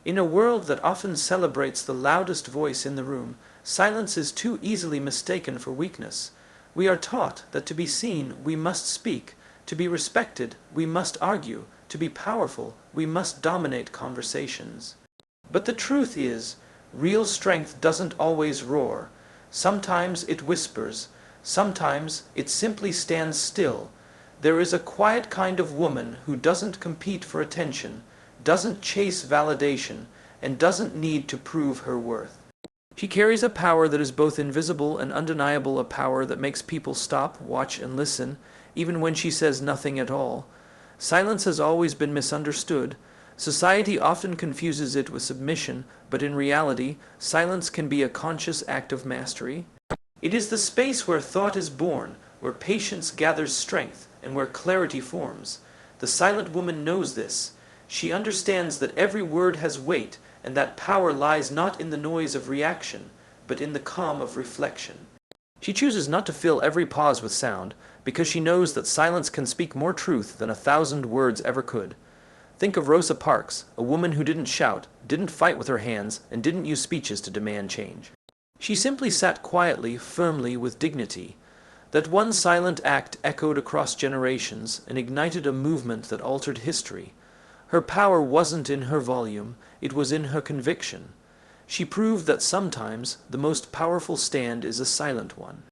In a world that often celebrates the loudest voice in the room, silence is too easily mistaken for weakness. We are taught that to be seen, we must speak. To be respected, we must argue. To be powerful, we must dominate conversations. But the truth is, real strength doesn't always roar. Sometimes it whispers. Sometimes it simply stands still. There is a quiet kind of woman who doesn't compete for attention, doesn't chase validation, and doesn't need to prove her worth. She carries a power that is both invisible and undeniable, a power that makes people stop, watch, and listen, even when she says nothing at all. Silence has always been misunderstood. Society often confuses it with submission, but in reality, silence can be a conscious act of mastery. It is the space where thought is born, where patience gathers strength, and where clarity forms. The silent woman knows this. She understands that every word has weight, and that power lies not in the noise of reaction, but in the calm of reflection. She chooses not to fill every pause with sound, because she knows that silence can speak more truth than 1,000 words ever could. Think of Rosa Parks, a woman who didn't shout, didn't fight with her hands, and didn't use speeches to demand change. She simply sat quietly, firmly, with dignity. That one silent act echoed across generations and ignited a movement that altered history. Her power wasn't in her volume, it was in her conviction. She proved that sometimes the most powerful stand is a silent one.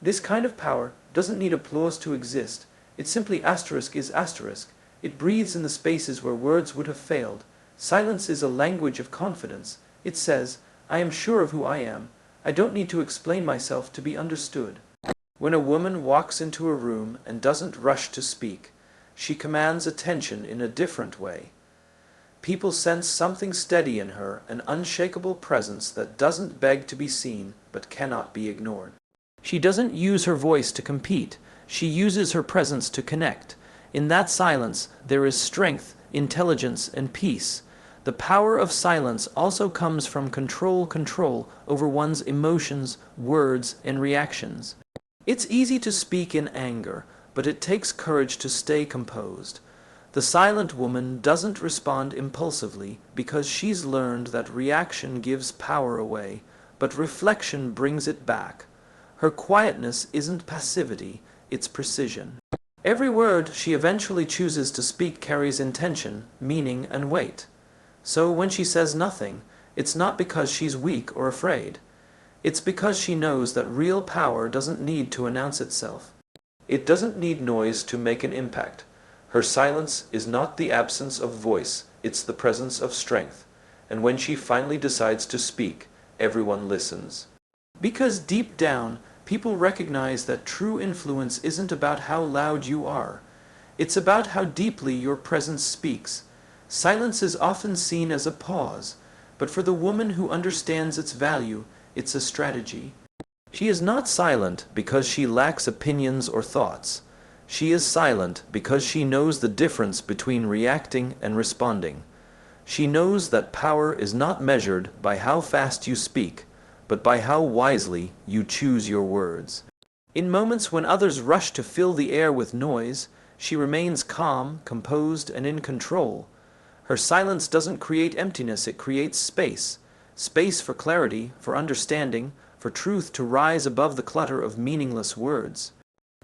This kind of power doesn't need applause to exist. It simply is asterisk. It breathes in the spaces where words would have failed. Silence is a language of confidence. It says, I am sure of who I am. I don't need to explain myself to be understood. When a woman walks into a room and doesn't rush to speak, she commands attention in a different way. People sense something steady in her, an unshakable presence that doesn't beg to be seen but cannot be ignored. She doesn't use her voice to compete. She uses her presence to connect. In that silence, there is strength, intelligence, and peace. The power of silence also comes from control over one's emotions, words, and reactions. It's easy to speak in anger, but it takes courage to stay composed. The silent woman doesn't respond impulsively because she's learned that reaction gives power away, but reflection brings it back. Her quietness isn't passivity, it's precision. Every word she eventually chooses to speak carries intention, meaning, and weight. So when she says nothing, it's not because she's weak or afraid. It's because she knows that real power doesn't need to announce itself. It doesn't need noise to make an impact. Her silence is not the absence of voice, it's the presence of strength. And when she finally decides to speak, everyone listens. Because deep down, people recognize that true influence isn't about how loud you are. It's about how deeply your presence speaks. Silence is often seen as a pause, but for the woman who understands its value, it's a strategy. She is not silent because she lacks opinions or thoughts. She is silent because she knows the difference between reacting and responding. She knows that power is not measured by how fast you speak, but by how wisely you choose your words. In moments when others rush to fill the air with noise, she remains calm, composed, and in control. Her silence doesn't create emptiness, it creates space. Space for clarity, for understanding, for truth to rise above the clutter of meaningless words.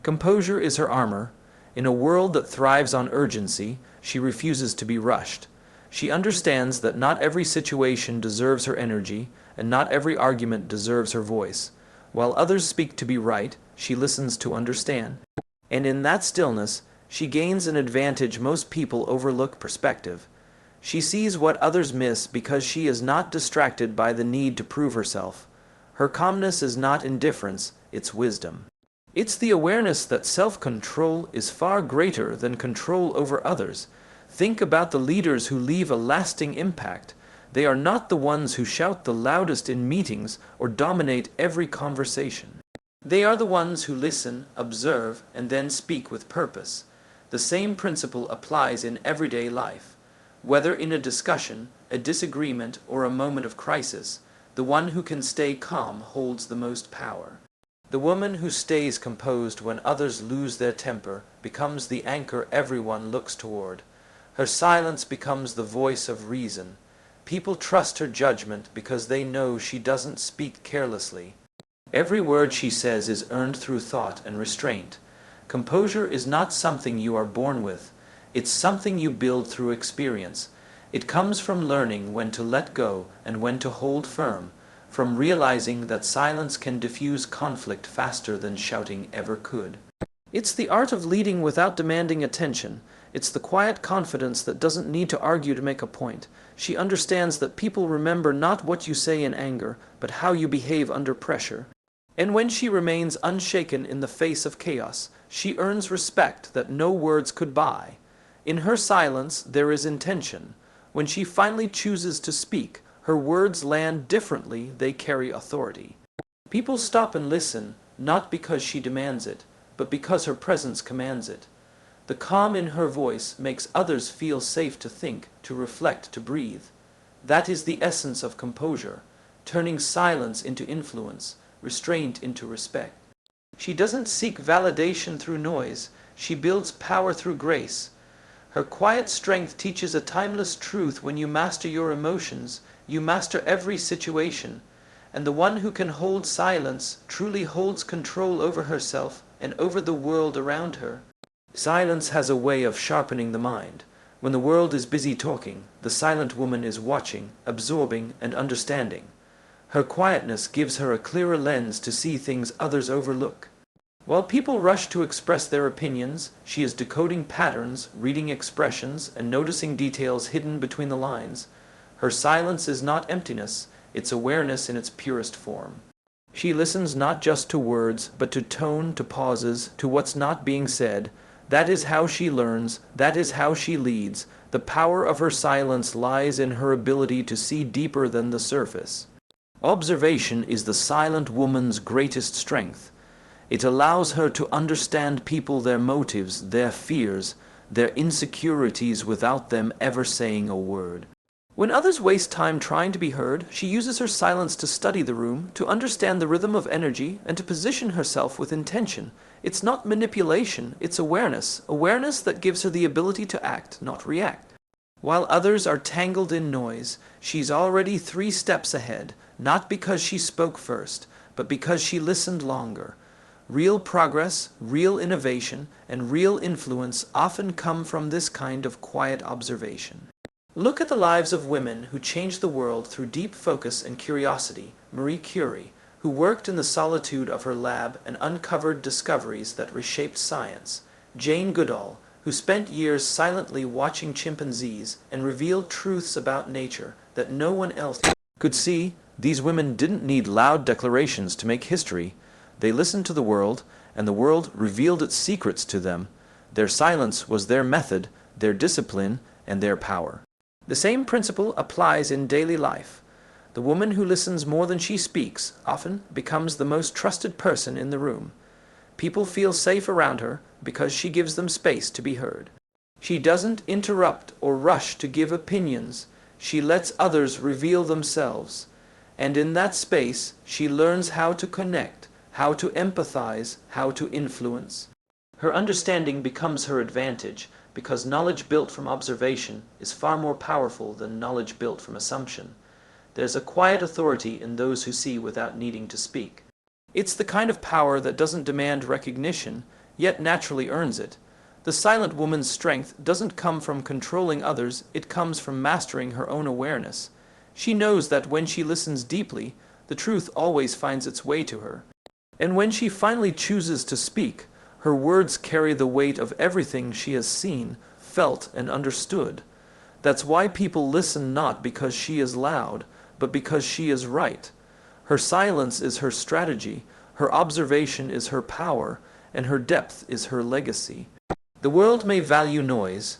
Composure is her armor. In a world that thrives on urgency, she refuses to be rushed. She understands that not every situation deserves her energy, and not every argument deserves her voice. While others speak to be right, she listens to understand. And in that stillness, she gains an advantage most people overlook: perspective. She sees what others miss because she is not distracted by the need to prove herself. Her calmness is not indifference, it's wisdom. It's the awareness that self-control is far greater than control over others. Think about the leaders who leave a lasting impact. They are not the ones who shout the loudest in meetings or dominate every conversation. They are the ones who listen, observe, and then speak with purpose. The same principle applies in everyday life. Whether in a discussion, a disagreement, or a moment of crisis, the one who can stay calm holds the most power. The woman who stays composed when others lose their temper becomes the anchor everyone looks toward. Her silence becomes the voice of reason. People trust her judgment because they know she doesn't speak carelessly. Every word she says is earned through thought and restraint. Composure is not something you are born with. It's something you build through experience. It comes from learning when to let go and when to hold firm, from realizing that silence can diffuse conflict faster than shouting ever could. It's the art of leading without demanding attention. It's the quiet confidence that doesn't need to argue to make a point. She understands that people remember not what you say in anger, but how you behave under pressure. And when she remains unshaken in the face of chaos, she earns respect that no words could buy. In her silence there is intention. When she finally chooses to speak, her words land differently, they carry authority. People stop and listen, not because she demands it, but because her presence commands it. The calm in her voice makes others feel safe to think, to reflect, to breathe. That is the essence of composure, turning silence into influence, restraint into respect. She doesn't seek validation through noise, she builds power through grace. Her quiet strength teaches a timeless truth: when you master your emotions, you master every situation. And the one who can hold silence truly holds control over herself and over the world around her. Silence has a way of sharpening the mind. When the world is busy talking, the silent woman is watching, absorbing, and understanding. Her quietness gives her a clearer lens to see things others overlook. While people rush to express their opinions, she is decoding patterns, reading expressions, and noticing details hidden between the lines. Her silence is not emptiness, it's awareness in its purest form. She listens not just to words, but to tone, to pauses, to what's not being said. That is how she learns, that is how she leads. The power of her silence lies in her ability to see deeper than the surface. Observation is the silent woman's greatest strength. It allows her to understand people, their motives, their fears, their insecurities without them ever saying a word. When others waste time trying to be heard, she uses her silence to study the room, to understand the rhythm of energy, and to position herself with intention. It's not manipulation, it's awareness. Awareness that gives her the ability to act, not react. While others are tangled in noise, she's already 3 steps ahead, not because she spoke first, but because she listened longer. Real progress, real innovation, and real influence often come from this kind of quiet observation. Look at the lives of women who changed the world through deep focus and curiosity. Marie Curie, who worked in the solitude of her lab and uncovered discoveries that reshaped science. Jane Goodall, who spent years silently watching chimpanzees and revealed truths about nature that no one else could see. These women didn't need loud declarations to make history. They listened to the world, and the world revealed its secrets to them. Their silence was their method, their discipline, and their power. The same principle applies in daily life. The woman who listens more than she speaks often becomes the most trusted person in the room. People feel safe around her because she gives them space to be heard. She doesn't interrupt or rush to give opinions. She lets others reveal themselves. And in that space, she learns how to connect, how to empathize, how to influence. Her understanding becomes her advantage, because knowledge built from observation is far more powerful than knowledge built from assumption. There's a quiet authority in those who see without needing to speak. It's the kind of power that doesn't demand recognition, yet naturally earns it. The silent woman's strength doesn't come from controlling others, it comes from mastering her own awareness. She knows that when she listens deeply, the truth always finds its way to her. And when she finally chooses to speak, her words carry the weight of everything she has seen, felt, and understood. That's why people listen, not because she is loud, but because she is right. Her silence is her strategy, her observation is her power, and her depth is her legacy. The world may value noise,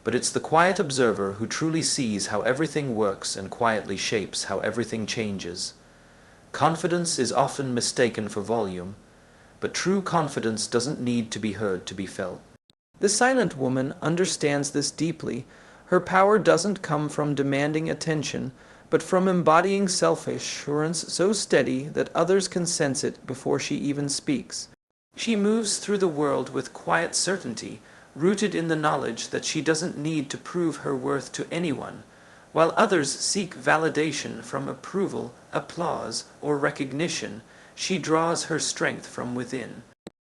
but it's the quiet observer who truly sees how everything works and quietly shapes how everything changes. Confidence is often mistaken for volume, but true confidence doesn't need to be heard to be felt. The silent woman understands this deeply. Her power doesn't come from demanding attention, but from embodying self-assurance so steady that others can sense it before she even speaks. She moves through the world with quiet certainty, rooted in the knowledge that she doesn't need to prove her worth to anyone. While others seek validation from approval, applause, or recognition, she draws her strength from within.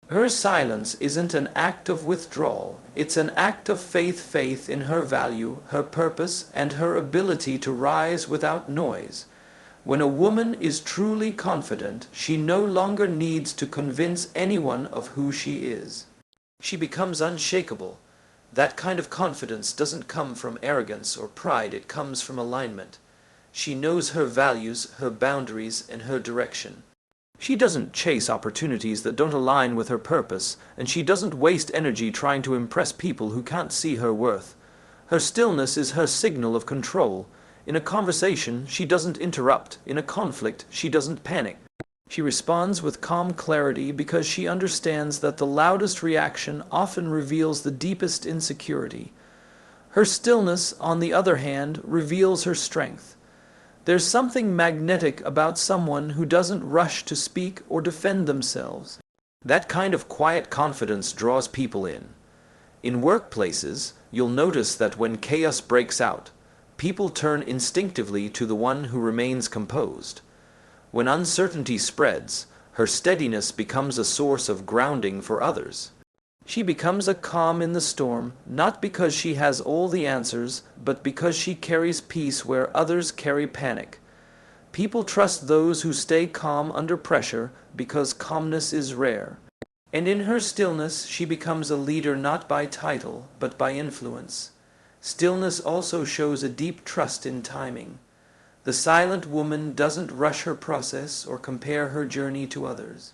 Her silence isn't an act of withdrawal, it's an act of faith in her value, her purpose, and her ability to rise without noise. When a woman is truly confident, she no longer needs to convince anyone of who she is. She becomes unshakable. That kind of confidence doesn't come from arrogance or pride, it comes from alignment. She knows her values, her boundaries, and her direction. She doesn't chase opportunities that don't align with her purpose, and she doesn't waste energy trying to impress people who can't see her worth. Her stillness is her signal of control. In a conversation, she doesn't interrupt. In a conflict, she doesn't panic. She responds with calm clarity because she understands that the loudest reaction often reveals the deepest insecurity. Her stillness, on the other hand, reveals her strength. There's something magnetic about someone who doesn't rush to speak or defend themselves. That kind of quiet confidence draws people in. In workplaces, you'll notice that when chaos breaks out, people turn instinctively to the one who remains composed. When uncertainty spreads, her steadiness becomes a source of grounding for others. She becomes a calm in the storm, not because she has all the answers, but because she carries peace where others carry panic. People trust those who stay calm under pressure because calmness is rare. And in her stillness, she becomes a leader not by title, but by influence. Stillness also shows a deep trust in timing. The silent woman doesn't rush her process or compare her journey to others.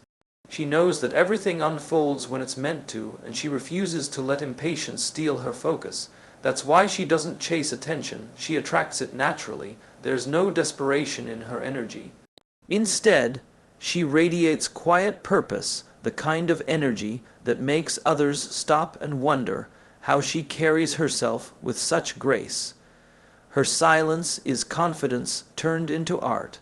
She knows that everything unfolds when it's meant to, and she refuses to let impatience steal her focus. That's why she doesn't chase attention. She attracts it naturally. There's no desperation in her energy. Instead, she radiates quiet purpose, the kind of energy that makes others stop and wonder how she carries herself with such grace. Her silence is confidence turned into art,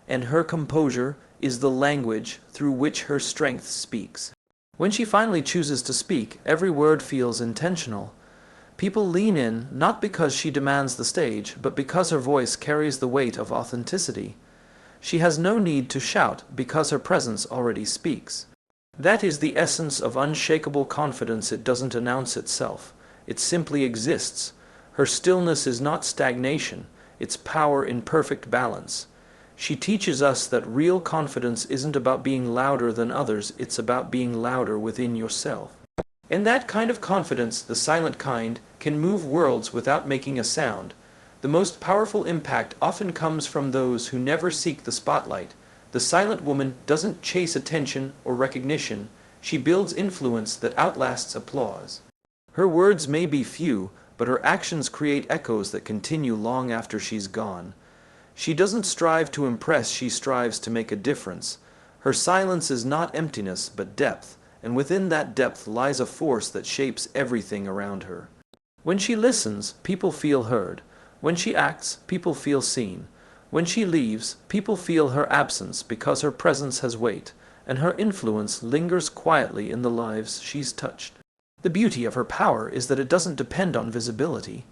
and her composure is the language through which her strength speaks. When she finally chooses to speak, every word feels intentional. People lean in not because she demands the stage, but because her voice carries the weight of authenticity. She has no need to shout because her presence already speaks. That is the essence of unshakable confidence. It doesn't announce itself. It simply exists. Her stillness is not stagnation. It's power in perfect balance. She teaches us that real confidence isn't about being louder than others, it's about being louder within yourself. And that kind of confidence, the silent kind, can move worlds without making a sound. The most powerful impact often comes from those who never seek the spotlight. The silent woman doesn't chase attention or recognition. She builds influence that outlasts applause. Her words may be few, but her actions create echoes that continue long after she's gone. She doesn't strive to impress, she strives to make a difference. Her silence is not emptiness, but depth, and within that depth lies a force that shapes everything around her. When she listens, people feel heard. When she acts, people feel seen. When she leaves, people feel her absence because her presence has weight, and her influence lingers quietly in the lives she's touched. The beauty of her power is that it doesn't depend on visibility.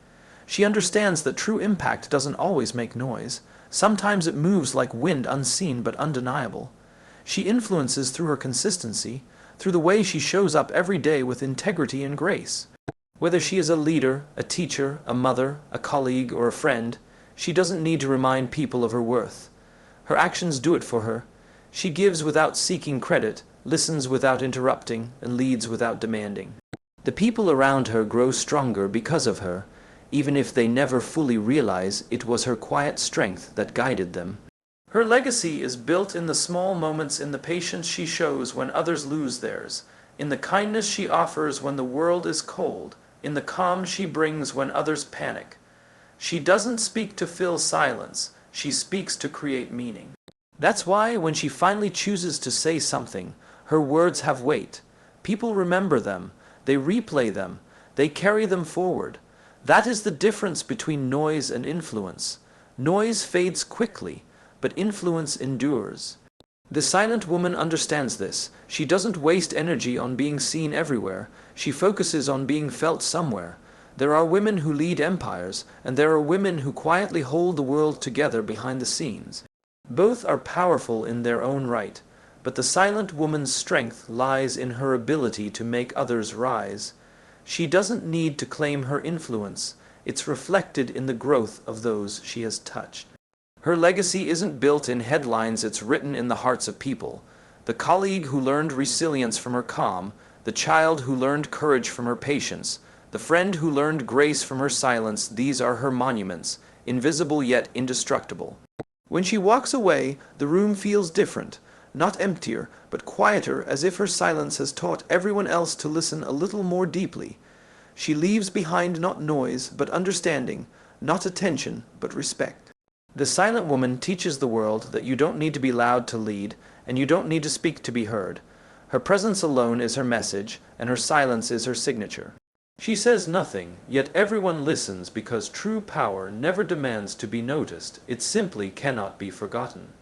She understands that true impact doesn't always make noise. Sometimes it moves like wind, unseen but undeniable. She influences through her consistency, through the way she shows up every day with integrity and grace. Whether she is a leader, a teacher, a mother, a colleague, or a friend, she doesn't need to remind people of her worth. Her actions do it for her. She gives without seeking credit, listens without interrupting, and leads without demanding. The people around her grow stronger because of her, even if they never fully realize it was her quiet strength that guided them. Her legacy is built in the small moments, in the patience she shows when others lose theirs, in the kindness she offers when the world is cold, in the calm she brings when others panic. She doesn't speak to fill silence, she speaks to create meaning. That's why when she finally chooses to say something, her words have weight. People remember them, they replay them, they carry them forward. That is the difference between noise and influence. Noise fades quickly, but influence endures. The silent woman understands this. She doesn't waste energy on being seen everywhere. She focuses on being felt somewhere. There are women who lead empires, and there are women who quietly hold the world together behind the scenes. Both are powerful in their own right, but the silent woman's strength lies in her ability to make others rise. She doesn't need to claim her influence. It's reflected in the growth of those she has touched. Her legacy isn't built in headlines, it's written in the hearts of people. The colleague who learned resilience from her calm, the child who learned courage from her patience, the friend who learned grace from her silence, these are her monuments, invisible yet indestructible. When she walks away, the room feels different, not emptier, but quieter, as if her silence has taught everyone else to listen a little more deeply. She leaves behind not noise, but understanding, not attention, but respect. The silent woman teaches the world that you don't need to be loud to lead, and you don't need to speak to be heard. Her presence alone is her message, and her silence is her signature. She says nothing, yet everyone listens because true power never demands to be noticed. It simply cannot be forgotten.